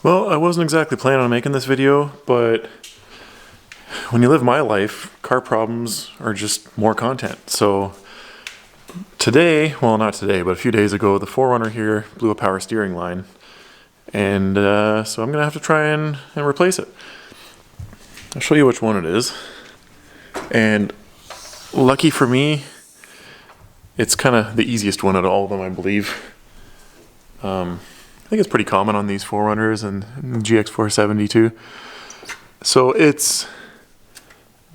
Well, I wasn't exactly planning on making this video, but when you live my life, car problems are just more content. So today, well not today, but a few days ago, the 4Runner here blew a power steering line. And so I'm going to have to try and replace it. I'll show you which one it is. And lucky for me, it's kind of the easiest one out of all of them, I believe. I think it's pretty common on these 4Runners and GX470 too. So it's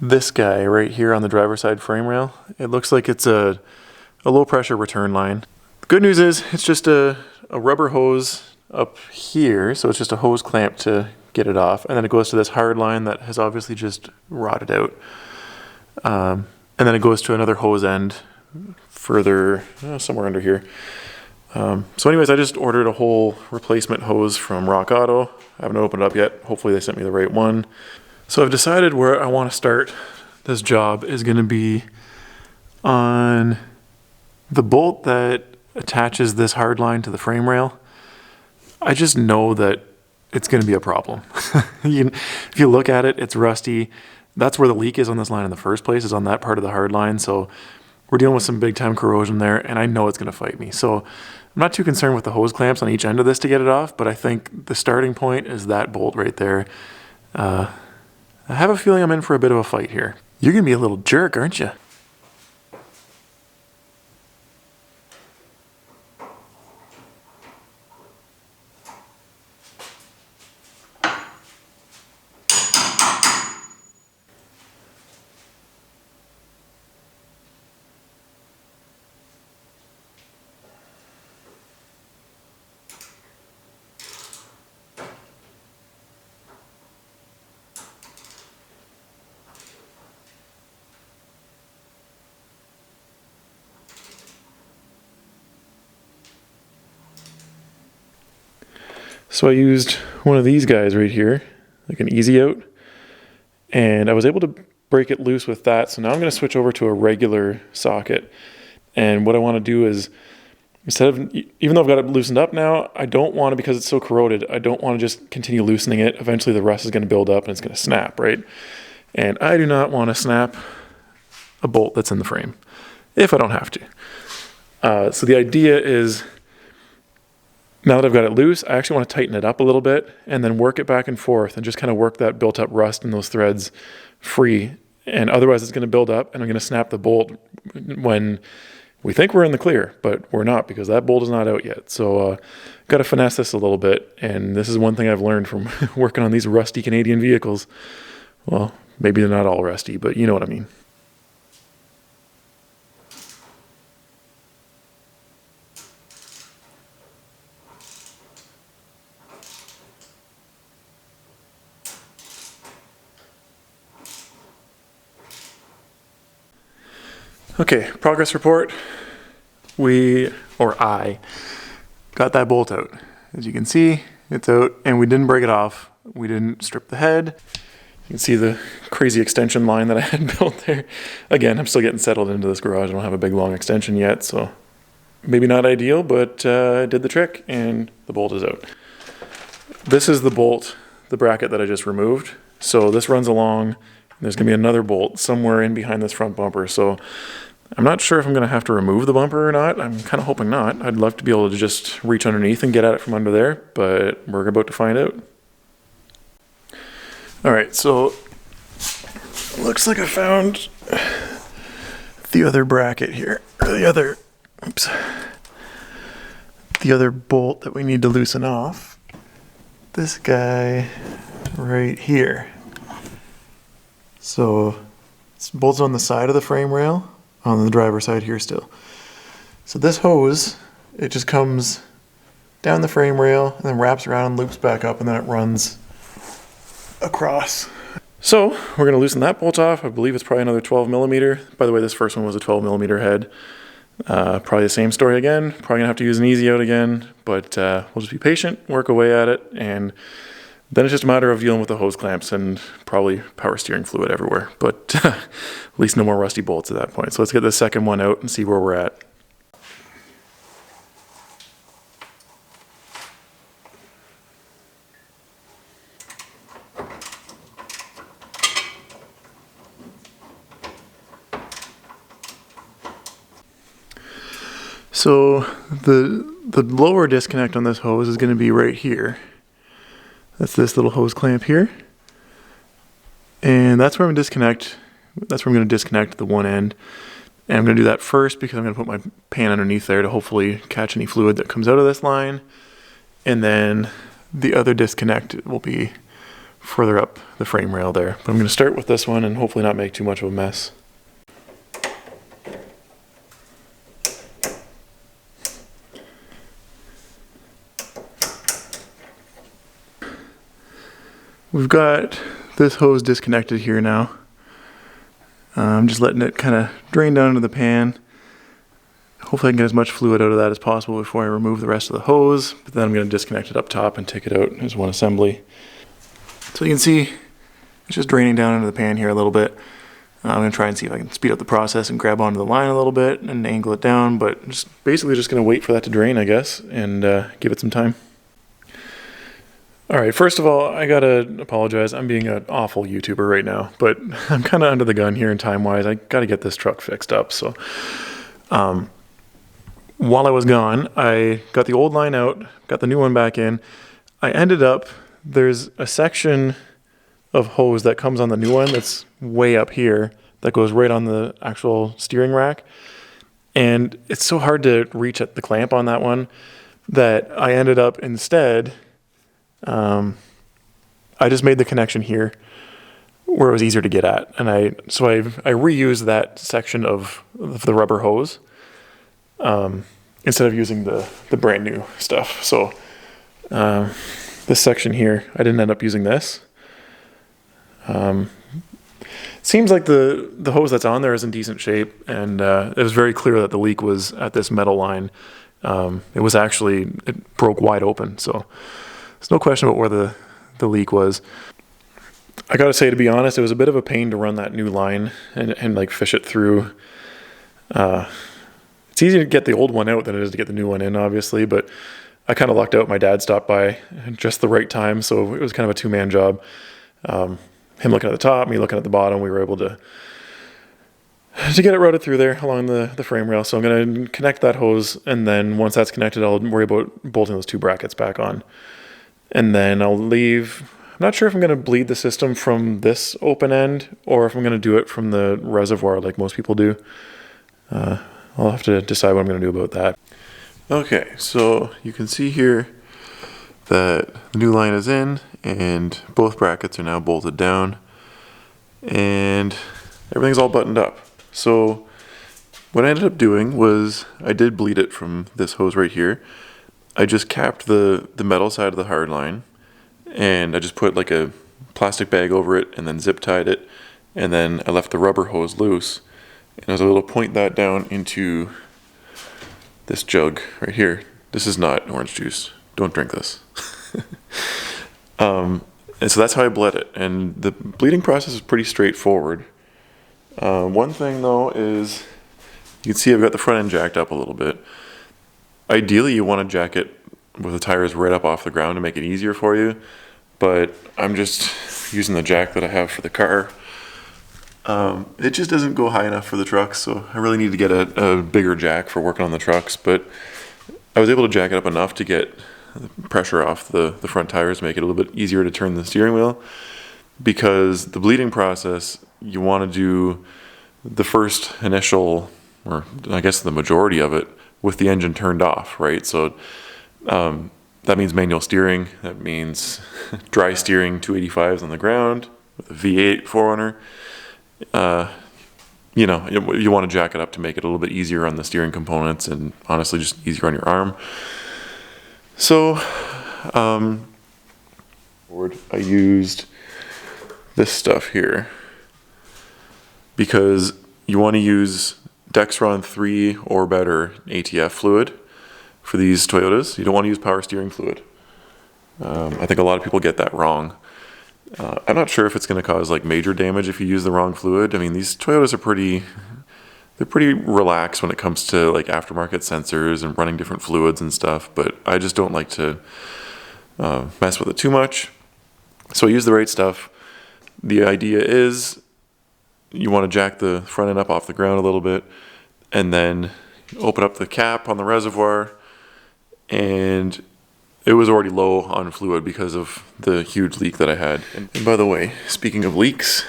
this guy right here on the driver's side frame rail. It looks like it's a low pressure return line. The good news is it's just a rubber hose up here, so it's just a hose clamp to get it off, and then it goes to this hard line that has obviously just rotted out. And then it goes to another hose end further, somewhere under here. So anyways, I just ordered a whole replacement hose from Rock Auto. I haven't opened it up yet. Hopefully they sent me the right one. So I've decided where I want to start this job is going to be on the bolt that attaches this hard line to the frame rail. I just know that it's going to be a problem. If you look at it, it's rusty. That's where the leak is on this line in the first place, is on that part of the hard line. So we're dealing with some big time corrosion there, and I know it's going to fight me. So I'm not too concerned with the hose clamps on each end of this to get it off, but I think the starting point is that bolt right there. I have a feeling I'm in for a bit of a fight here. You're going to be a little jerk, aren't you? So I used one of these guys right here, like an easy out, and I was able to break it loose with that. So now I'm going to switch over to a regular socket. And what I want to do is, instead of, even though I've got it loosened up now, I don't want to, because it's so corroded, I don't want to just continue loosening it. Eventually the rust is going to build up and it's going to snap, right? And I do not want to snap a bolt that's in the frame, if I don't have to. So the idea is, now that I've got it loose, I actually want to tighten it up a little bit and then work it back and forth and just kind of work that built up rust in those threads free. And otherwise it's going to build up and I'm going to snap the bolt when we think we're in the clear, but we're not, because that bolt is not out yet. So got to finesse this a little bit. And this is one thing I've learned from working on these rusty Canadian vehicles. Well, maybe they're not all rusty, but you know what I mean. Okay, progress report. I got that bolt out. As you can see, it's out, and we didn't break it off. We didn't strip the head. You can see the crazy extension line that I had built there. Again, I'm still getting settled into this garage. I don't have a big long extension yet, so maybe not ideal, but it did the trick, and the bolt is out. This is the bolt, the bracket that I just removed. So this runs along. There's going to be another bolt somewhere in behind this front bumper. So I'm not sure if I'm going to have to remove the bumper or not. I'm kind of hoping not. I'd love to be able to just reach underneath and get at it from under there, but we're about to find out. All right, so looks like I found the other bracket here, or the other bolt that we need to loosen off. This guy right here. So this bolt's on the side of the frame rail, on the driver's side here still. So this hose, it just comes down the frame rail and then wraps around and loops back up, and then it runs across. So we're going to loosen that bolt off. I believe it's probably another 12 millimeter. By the way, this first one was a 12 millimeter head. Probably the same story again. Probably gonna have to use an easy out again, but we'll just be patient, work away at it, and then it's just a matter of dealing with the hose clamps and probably power steering fluid everywhere. But at least no more rusty bolts at that point. So let's get the second one out and see where we're at. So the lower disconnect on this hose is going to be right here. That's this little hose clamp here. And that's where I'm going to disconnect the one end. And I'm going to do that first because I'm going to put my pan underneath there to hopefully catch any fluid that comes out of this line. And then the other disconnect will be further up the frame rail there. But I'm going to start with this one and hopefully not make too much of a mess. We've got this hose disconnected here now. I'm just letting it kind of drain down into the pan. Hopefully I can get as much fluid out of that as possible before I remove the rest of the hose. But then I'm going to disconnect it up top and take it out as one assembly. So you can see it's just draining down into the pan here a little bit. I'm going to try and see if I can speed up the process and grab onto the line a little bit and angle it down. But basically just going to wait for that to drain, I guess, and give it some time. Alright, first of all, I gotta apologize. I'm being an awful YouTuber right now, but I'm kind of under the gun here in time-wise. I gotta get this truck fixed up, so... while I was gone, I got the old line out, got the new one back in. I ended up... There's a section of hose that comes on the new one that's way up here, that goes right on the actual steering rack. And it's so hard to reach at the clamp on that one that I ended up instead... I just made the connection here where it was easier to get at, and I reused that section of the rubber hose instead of using the brand new stuff. So this section here, I didn't end up using this. Seems like the hose that's on there is in decent shape, and it was very clear that the leak was at this metal line. It broke wide open, so there's no question about where the leak was. I gotta say, to be honest, it was a bit of a pain to run that new line and like fish it through. It's easier to get the old one out than it is to get the new one in, obviously, but I kind of lucked out. My dad stopped by at just the right time, so it was kind of a two-man job. Him looking at the top, me looking at the bottom, we were able to get it routed through there along the frame rail. So I'm going to connect that hose, and then once that's connected, I'll worry about bolting those two brackets back on. And then I'll leave... I'm not sure if I'm going to bleed the system from this open end or if I'm going to do it from the reservoir like most people do. I'll have to decide what I'm going to do about that. Okay, so you can see here that the new line is in and both brackets are now bolted down and everything's all buttoned up. So what I ended up doing was I did bleed it from this hose right here. I just capped the metal side of the hard line, and I just put like a plastic bag over it and then zip tied it, and then I left the rubber hose loose, and I was able to point that down into this jug right here. This is not orange juice. Don't drink this. And so that's how I bled it, and the bleeding process is pretty straightforward. One thing though is you can see I've got the front end jacked up a little bit. Ideally, you want to jack it with the tires right up off the ground to make it easier for you, but I'm just using the jack that I have for the car. It just doesn't go high enough for the trucks, so I really need to get a bigger jack for working on the trucks, but I was able to jack it up enough to get the pressure off the front tires, make it a little bit easier to turn the steering wheel, because the bleeding process, you want to do the first initial, or I guess the majority of it, with the engine turned off, right? So that means manual steering, that means dry steering 285s on the ground with a V8 4runner. You want to jack it up to make it a little bit easier on the steering components and honestly just easier on your arm. So I used this stuff here because you want to use Dexron 3 or better ATF fluid for these Toyotas. You don't want to use power steering fluid. I think a lot of people get that wrong. I'm not sure if it's going to cause like major damage if you use the wrong fluid. I mean, these Toyotas are pretty relaxed when it comes to like aftermarket sensors and running different fluids and stuff, but I just don't like to mess with it too much. So I use the right stuff. The idea is you want to jack the front end up off the ground a little bit, and then open up the cap on the reservoir, and it was already low on fluid because of the huge leak that I had. And by the way, speaking of leaks,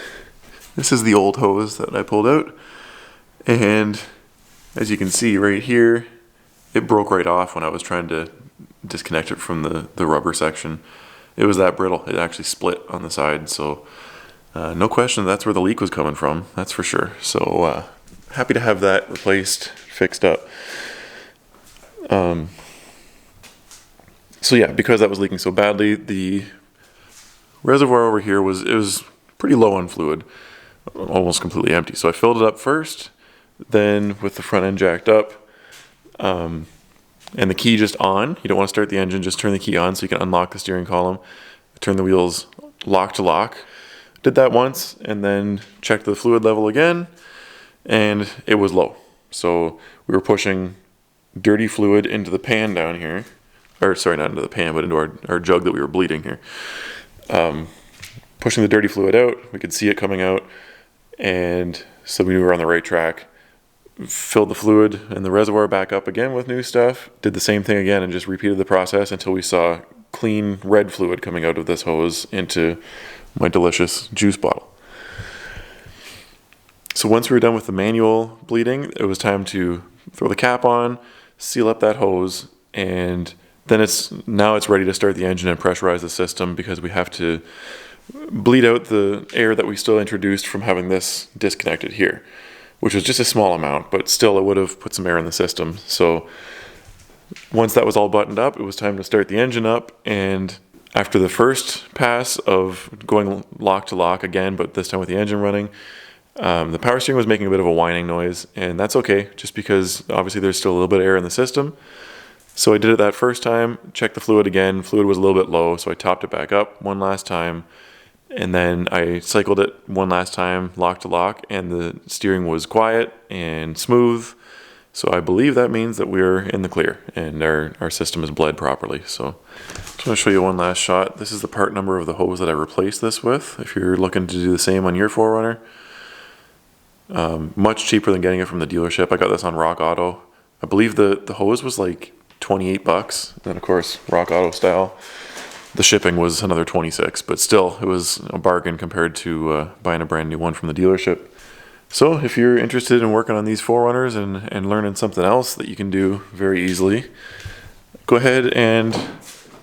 this is the old hose that I pulled out, and as you can see right here, it broke right off when I was trying to disconnect it from the rubber section. It was that brittle. It actually split on the side, so no question that's where the leak was coming from, that's for sure. So happy to have that replaced, fixed up. So yeah, because that was leaking so badly, the reservoir over here was pretty low on fluid, almost completely empty. So I filled it up first, then with the front end jacked up, and the key just on. You don't want to start the engine, just turn the key on so you can unlock the steering column, turn the wheels lock to lock. Did that once, and then checked the fluid level again, and it was low. So we were pushing dirty fluid into the pan down here. Or sorry, not into the pan, but into our jug that we were bleeding here. Pushing the dirty fluid out, we could see it coming out, and so we knew we were on the right track. Filled the fluid and the reservoir back up again with new stuff, did the same thing again, and just repeated the process until we saw clean red fluid coming out of this hose into my delicious juice bottle. So once we were done with the manual bleeding, it was time to throw the cap on, seal up that hose, and then now it's ready to start the engine and pressurize the system, because we have to bleed out the air that we still introduced from having this disconnected here, which was just a small amount, but still it would have put some air in the system. So once that was all buttoned up, it was time to start the engine up. And after the first pass of going lock to lock again, but this time with the engine running, the power steering was making a bit of a whining noise, and that's okay, just because obviously there's still a little bit of air in the system. So I did it that first time, checked the fluid again. Fluid was a little bit low, so I topped it back up one last time, and then I cycled it one last time, lock to lock, and the steering was quiet and smooth. So I believe that means that we're in the clear and our system is bled properly. So I just want to show you one last shot. This is the part number of the hose that I replaced this with, if you're looking to do the same on your 4Runner. Much cheaper than getting it from the dealership. I got this on Rock Auto. I believe the hose was like $28, and of course Rock Auto style, the shipping was another $26, but still it was a bargain compared to buying a brand new one from the dealership. So if you're interested in working on these 4Runners and learning something else that you can do very easily, go ahead and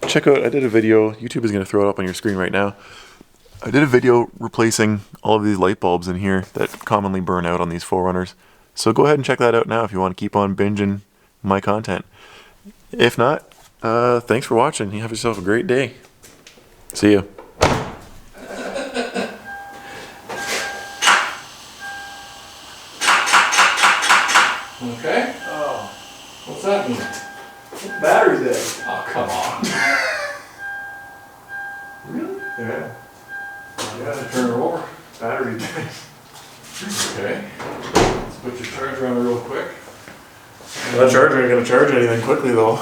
check out, I did a video, YouTube is going to throw it up on your screen right now. I did a video replacing all of these light bulbs in here that commonly burn out on these 4Runners. So go ahead and check that out now if you want to keep on binging my content. If not, thanks for watching. You have yourself a great day. See ya. Okay. Oh, What's that mean? battery's dead. Oh, come on. Really? Yeah, You gotta turn her over. battery's dead. Okay. Let's put your charger on real quick. That charger ain't gonna charge anything quickly though.